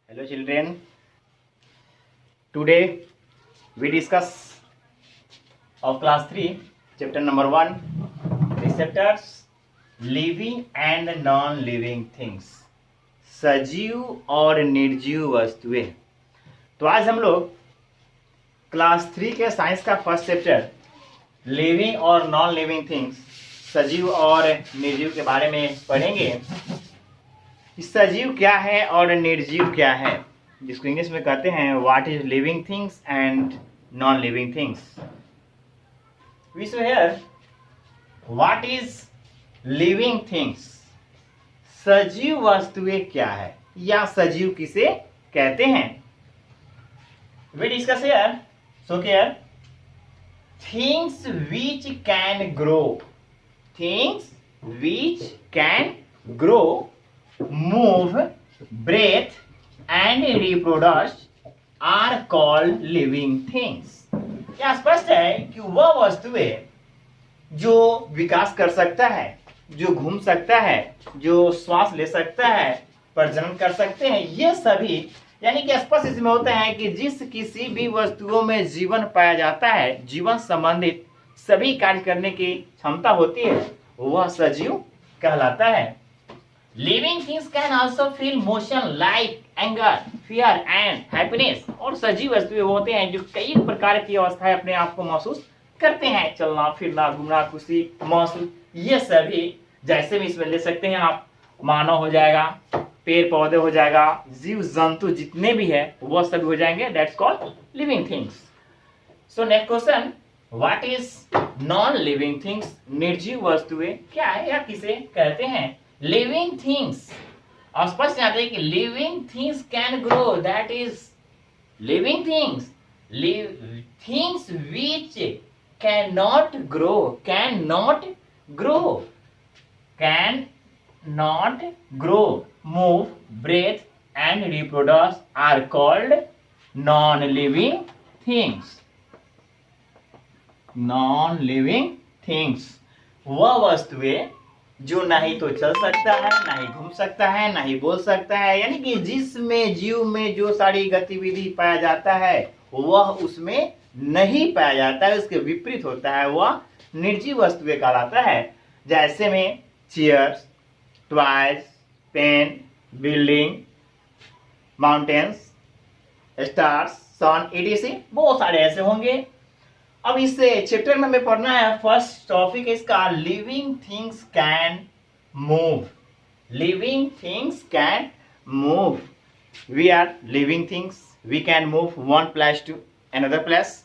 Hello children, today we discuss of class 3 chapter number 1, this chapters living and non-living things, सजीव और निर्जीव वस्तुएं। तो आज हम लोग क्लास 3 के साइंस का फर्स्ट चैप्टर लिविंग और नॉन लिविंग थिंग्स, सजीव और निर्जीव के बारे में पढ़ेंगे। सजीव क्या है और निर्जीव क्या है, जिसको इंग्लिश में कहते हैं what is living things and non living things. We show here what is living things, सजीव वस्तुएं क्या है या सजीव किसे कहते हैं। We discuss here, so here things which can grow, things which can grow, move, breathe and reproduce are called living things। क्या स्पष्ट है कि वह वस्तुएं जो विकास कर सकता है, जो घूम सकता है, जो श्वास ले सकता है, प्रजनन कर सकते हैं, ये सभी यानी कि स्पष्ट इसमें होता है कि जिस किसी भी वस्तुओं में जीवन पाया जाता है, जीवन संबंधित सभी कार्य करने की क्षमता होती है, वह सजीव कहलाता है। Living things can also feel motion like anger, fear and happiness. और सजीव वस्तुएं होते हैं जो कई प्रकार की अवस्थाएं अपने आप को महसूस करते हैं, चलना फिरना, घूमना, खुशी महसूस, ये सभी जैसे भी इसमें ले सकते हैं आप। मानव हो जाएगा, पेड़ पौधे हो जाएगा, जीव जंतु जितने भी है वह सभी हो जाएंगे, that's called living things. So next question, what is non living things, निर्जीव वस्तुएं क्या है या किसे कहते हैं। लिविंग थिंग्स, और स्पष्ट याद है कि living things can grow, that is living things. Things which can not grow, can not grow, can not grow, move, breathe and reproduce are called non living things. Non living things वह वस्तुएं जो ना ही तो चल सकता है, ना ही घूम सकता है, ना ही बोल सकता है, यानी कि जिसमें जीव में जो सारी गतिविधि पाया जाता है वह उसमें नहीं पाया जाता है, उसके विपरीत होता है, वह निर्जीव वस्तुएं कहलाता है। जैसे में chairs, toys, pen, building, mountains, stars, sun, etc बहुत सारे ऐसे होंगे। अब इस चैप्टर में हमें पढ़ना है, फर्स्ट टॉपिक इसका living things can move. Living things can move, we are living things, we can move one place to another place,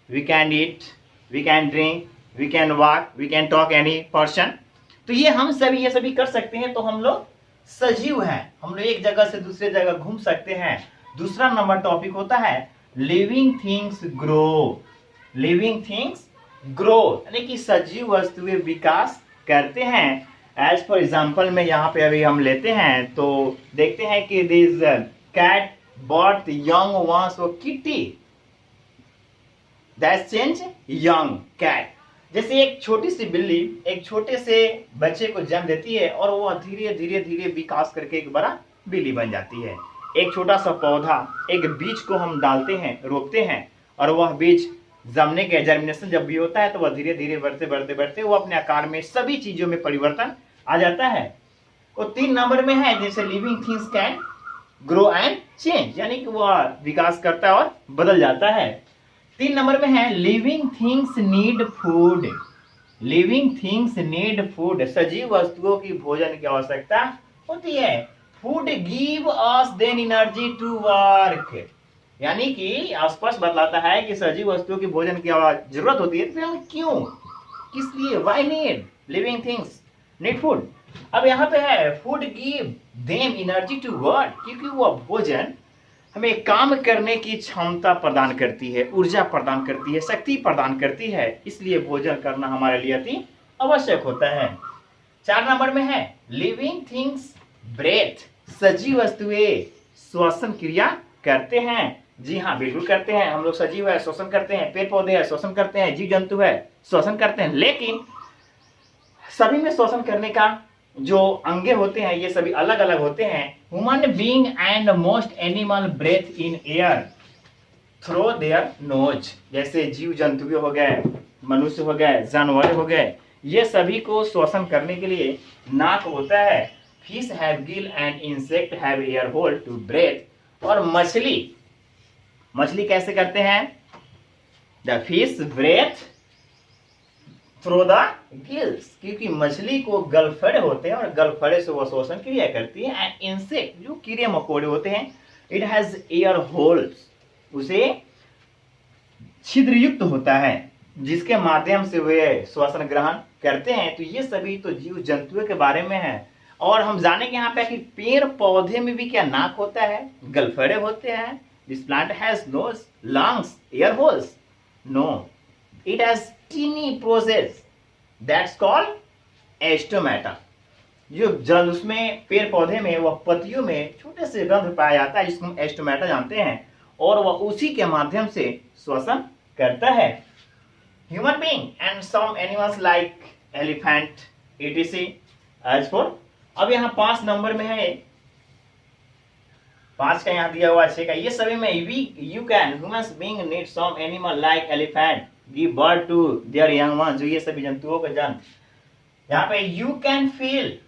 we can eat, we can drink, we can walk, we can talk any person. तो ये हम सभी ये सभी कर सकते हैं, तो हम लोग सजीव हैं, हम लोग एक जगह से दूसरे जगह घूम सकते हैं। दूसरा नंबर टॉपिक होता है living things grow. Living things grow यानी कि सजीव वस्तुएं विकास करते हैं। एज फॉर एग्जाम्पल में यहाँ पे अभी हम लेते हैं तो देखते हैं कि this cat but young ones kitty, that's change young cat. जैसे एक छोटी सी बिल्ली एक छोटे से बच्चे को जन्म देती है और वह धीरे धीरे धीरे विकास करके एक बड़ा बिल्ली बन जाती है। एक छोटा सा पौधा, एक बीज को हम डालते हैं, रोपते हैं, और वह बीज जमने के जर्मिनेशन जब भी होता है तो वह धीरे धीरे बढ़ते बढ़ते बढ़ते वो अपने आकार में सभी चीजों में परिवर्तन आ जाता है। वो 3 नंबर में है, जैसे living things can grow and change, यानी कि वह विकास करता है और बदल जाता है। 3 नंबर में है living things need food. Living things need food, सजीव वस्तुओं की भोजन की आवश्यकता होती है। Food give us then energy to work, यानी कि स्पष्ट बतलाता है कि सजीव वस्तुओं की भोजन की जरूरत होती है, तो हम क्यों, किस लिए, why need living things need food. अब यहाँ पे है food give them energy to work, क्योंकि वह भोजन हमें काम करने की क्षमता प्रदान करती है, ऊर्जा प्रदान करती है, शक्ति प्रदान करती है, इसलिए भोजन करना हमारे लिए अति आवश्यक होता है। 4 नंबर में है लिविंग थिंग्स ब्रेथ, सजीव वस्तुएं श्वसन क्रिया करते हैं। जी हाँ, बिल्कुल करते हैं, हम लोग सजीव है श्वसन करते हैं, पेड़ पौधे है श्वसन करते हैं, जीव जंतु है श्वसन करते हैं, लेकिन सभी में श्वसन करने का जो अंगे होते हैं ये सभी अलग अलग होते हैं। Human being and most animal breathe in air through their nose. जैसे जीव जंतु हो गए, मनुष्य हो गए, जानवर हो गए, ये सभी को श्वसन करने के लिए नाक होता है। Fish have gill and insect have air hole to breathe. और मछली कैसे करते हैं? The fish breathe through the gills, क्योंकि मछली को गलफड़े होते हैं और गलफड़े से वह श्वसन क्रिया करती है। एंड इंसेक्ट जो कीड़े मकोड़े होते हैं, इट हैज एयर होल्स, उसे छिद्रयुक्त होता है जिसके माध्यम से वे श्वसन ग्रहण करते हैं। तो ये सभी तो जीव जंतुओं के बारे में है। और हम जानेंगे यहाँ पे कि पेड़ पौधे में भी क्या नाक होता है, गलफड़े होते हैं। This plant has nose, lungs, air holes? No, it has tiny process that's called stomata. जो जल उसमें पेड़ पौधे में वह पत्तियों में छोटे से रंध्र पाया जाता है जिसको हम एस्टोमेटा जानते हैं, और वह उसी के माध्यम से श्वसन करता है। Human being and some animals like elephant etc as far. अब यहाँ 5 नंबर में है, 5 का यहाँ दिया हुआ 6 का, ये सभी में you can humans being need some animal like elephant give birth to their young one. जो ये सभी जंतुओं का जन्म, यहाँ पे यू कैन फील।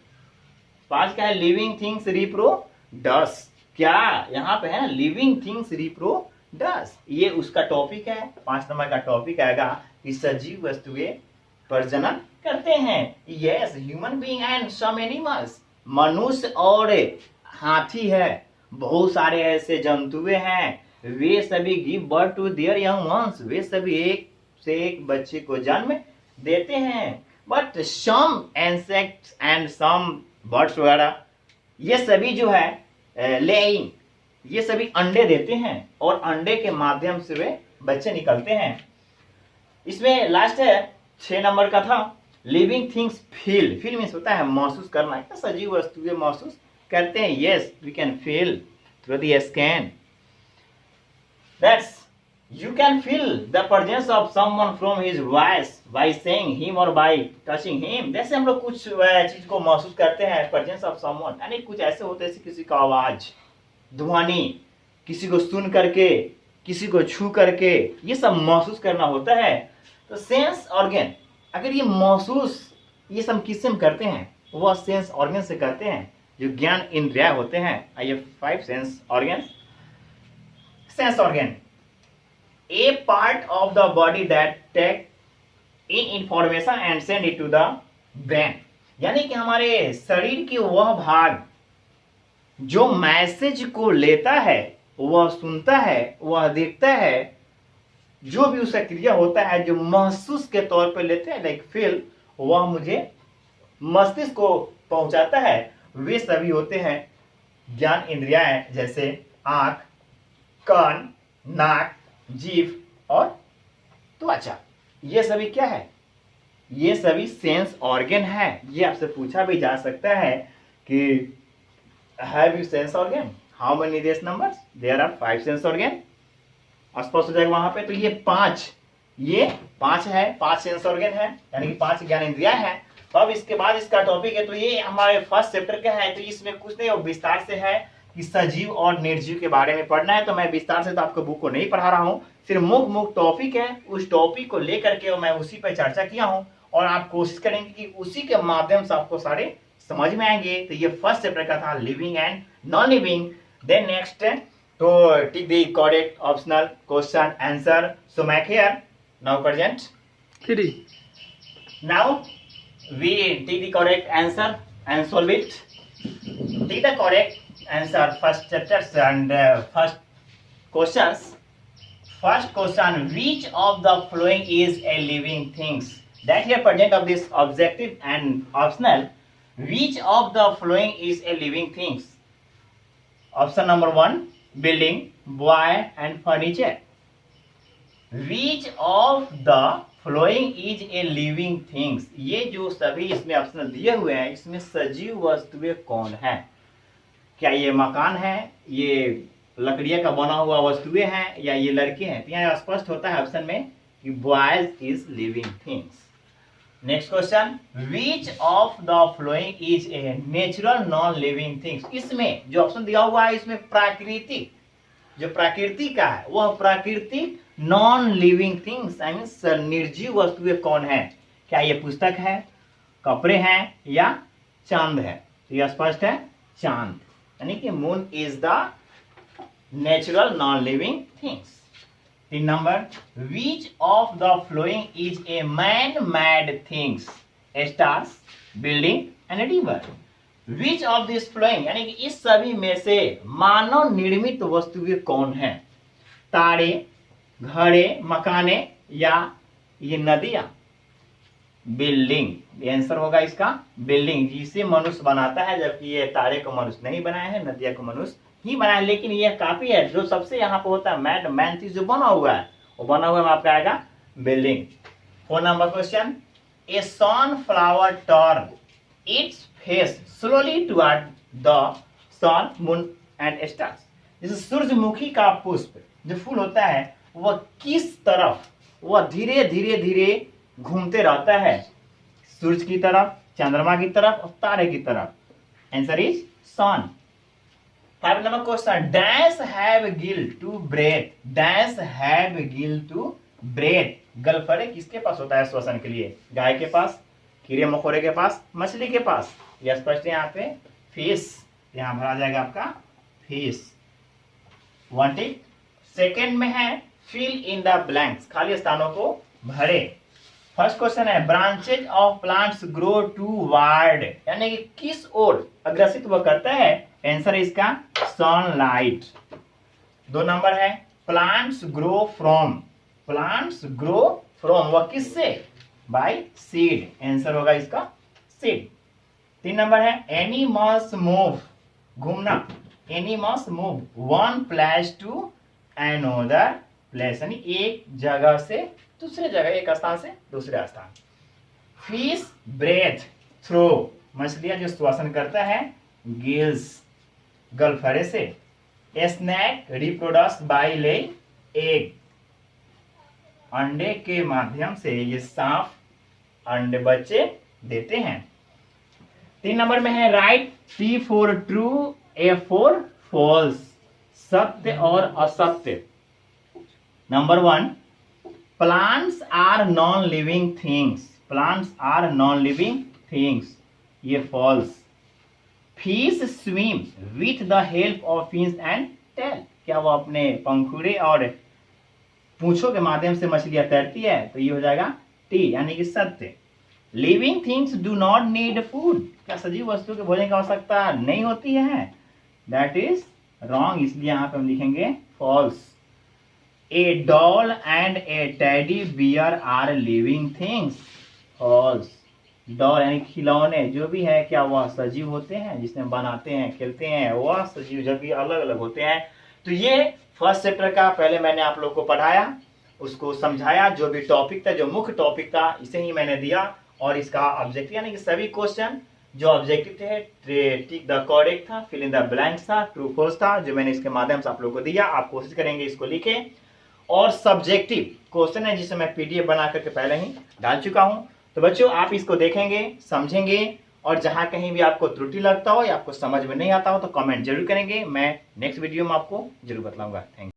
5 का है लिविंग थिंग्स रिप्रोडस। क्या यहाँ पे है लिविंग थिंग्स रिप्रोडस, ये उसका टॉपिक है। 5 नंबर का टॉपिक आएगा कि सजीव वस्तुएं प्रजनन करते हैं। Yes, human being and some animals, मनुष्य और हाथी है, बहुत सारे ऐसे जंतुएं हैं, वे सभी give birth to their young ones, वे सभी एक से एक बच्चे को जन्म देते हैं। But some insects and some birds वगैरह, ये सभी जो है लेइंग, ये सभी अंडे देते हैं और अंडे के माध्यम से वे बच्चे निकलते हैं। इसमें लास्ट है 6 नंबर का था living things feel. Feel means होता है महसूस करना। क्या सजीव वस्तुएं महसूस करते हैं? Yes, we can feel through the scan. That's you can feel the presence of someone from his voice by saying him or by touching him। जैसे हम लोग कुछ चीज को महसूस करते हैं, presence of someone, यानी कुछ ऐसे होते हैं किसी का आवाज, ध्वनि, किसी को सुन करके, किसी को छू करके, ये सब महसूस करना होता है। तो सेंस ऑर्गन, अगर ये महसूस ये सब किससे हम करते हैं? वह सेंस ऑर्गन से करते हैं जो ज्ञान इंद्रिय होते हैं। आइए 5 sense organ. Sense organ, a part of the body that take in information and send it to the brain। यानी कि हमारे शरीर के वह भाग जो मैसेज को लेता है, वह सुनता है, वह देखता है, जो भी उसका क्रिया होता है जो महसूस के तौर पर लेते हैं लाइक फील, वह मुझे मस्तिष्क को पहुंचाता है। वे सभी होते हैं ज्ञान इंद्रियाएं, जैसे आंख, कान, नाक, जीभ और त्वचा। ये सभी क्या है? ये सभी सेंस ऑर्गन है। ये आपसे पूछा भी जा सकता है कि have you sense organ, how many this numbers? There are 5 sense organ. स्पष्ट हो जाएगा वहां पे। तो ये 5 है, 5 सेंस ऑर्गन है, यानी कि 5 ज्ञान इंद्रियां हैं। तो अब इसके बाद इसका टॉपिक है, तो ये हमारे फर्स्ट चैप्टर का है। तो इसमें कुछ नहीं, विस्तार से है कि सजीव और निर्जीव के बारे में पढ़ना है। तो मैं विस्तार से तो आपको बुक को नहीं पढ़ा रहा हूँ, सिर्फ मुख्य टॉपिक है, उस टॉपिक को लेकर के मैं उसी पर चर्चा किया हूँ और आप कोशिश करेंगे कि उसी के माध्यम से आपको सारे समझ में आएंगे। तो ये फर्स्ट चैप्टर का था living and non living. Then next, तो tick the correct optional question answer. So mark here now present 3। Now we tick the correct answer and solve it. Tick the correct answer first chapters and first questions. First question, which of the following is a living things? That here present of this objective and optional. Which of the following is a living things? Option number 1, building, boy and furniture. Which of the following is a living things? ये जो सभी इसमें optional दिए हुए हैं, इसमें सजीव वस्तुएं कौन है? क्या ये मकान है, ये लकड़ियां का बना हुआ वस्तुएं हैं, या ये लड़के हैं? तो यहाँ स्पष्ट होता है ऑप्शन में कि boys is living things. Next question, which of the flowing is a natural non living things. इसमें जो ऑप्शन दिया हुआ है इसमें प्राकृतिक, जो प्रकृति का है वह प्राकृतिक non living things I mean निर्जीव वस्तुएं कौन है। क्या ये पुस्तक है, कपड़े हैं या चांद है। तो यह स्पष्ट है चांद, यानी कि moon is the natural non living things. 3 number, which of the flowing is a man made things, stars, building and river. Which of this flowing यानी कि इस सभी में से मानव निर्मित वस्तुएं कौन है। तारे, घड़े, मकाने या ये नदियां। बिल्डिंग, आंसर होगा इसका बिल्डिंग, जिसे मनुष्य बनाता है, जबकि ये तारे को मनुष्य नहीं बनाया है, नदिया को मनुष्य ही बनाया है। लेकिन ये काफी है, जो सबसे यहाँ पे होता है मैन चीज जो बना हुआ है वो बना हुआ में आपका आएगा building. 4 number question, a sunflower turn its face slowly toward the sun, moon and stars. जैसे सूरजमुखी का पुष्प जो फूल होता है वह किस तरफ, वह धीरे धीरे धीरे घूमते रहता है, सूरज की तरफ, चंद्रमा की तरफ और तारे की तरफ। Answer is sun. 5 number question, dash have gill to breathe, dash have gill to breathe. गलफड़े किसके पास होता है श्वसन के लिए। गाय के पास, कीड़े मकोड़े के पास, मछली के पास। यह स्पष्ट है यहाँ पे फिश, यहाँ भरा जाएगा आपका फिश। 1 टिक। सेकेंड में है फिल इन द ब्लैंक्स, खाली स्थानों को भरे। फर्स्ट क्वेश्चन है branches of plants grow toward, यानी कि किस ओर अग्रसित वह करता है। आंसर है इसका सनलाइट। 2 नंबर है plants grow from, plants grow from वह किससे, बाय सीड। आंसर होगा इसका सीड। 3 नंबर है एनिमल्स मूव, घूमना, animals move one place to another place, यानी एक जगह से दूसरे जगह, एक स्थान से दूसरे स्थान। फिश ब्रेथ थ्रो, मछलियां जो श्वसन करता है गिल्स, गलफड़े से। स्नैक रिप्रोडक्स बाय ले एग, अंडे के माध्यम से ये सांप अंडे बच्चे देते हैं। 3 नंबर में है right T for true, A for false, सत्य और असत्य। Number 1, plants are non living things, plants are non living things, ये false. Fish swim with the help of fins and tail, क्या वो अपने पंखुड़े और पूंछों के माध्यम से मछलियां तैरती है, तो ये हो जाएगा टी, यानी कि सत्य। Living things do not need food, क्या सजीव वस्तु के भोजन की आवश्यकता नहीं होती है, दैट इज रॉन्ग, इसलिए यहाँ पे हम लिखेंगे false. A doll and a teddy bear are living things, false. Doll यानी खिलौने जो भी है क्या वह सजीव होते हैं, जिसमें बनाते हैं खेलते हैं वह सजीव, जब भी अलग अलग होते हैं। तो ये फर्स्ट चैप्टर का पहले मैंने आप लोग को पढ़ाया, उसको समझाया, जो भी टॉपिक था, जो मुख्य टॉपिक था इसे ही मैंने दिया। और इसका ऑब्जेक्टिव यानी कि सभी क्वेश्चन जो ऑब्जेक्टिव थे टिक द करेक्ट था, फिल इन द ब्लैंक्स था, ट्रू फॉल्स था, जो मैंने इसके माध्यम से आप लोग को दिया। आप कोशिश करेंगे इसको लिखें। और सब्जेक्टिव क्वेश्चन है जिसे मैं पीडीएफ बना करके पहले ही डाल चुका हूं, तो बच्चों आप इसको देखेंगे, समझेंगे, और जहां कहीं भी आपको त्रुटि लगता हो या आपको समझ में नहीं आता हो तो कमेंट जरूर करेंगे, मैं नेक्स्ट वीडियो में आपको जरूर बतलाऊंगा। Thank you.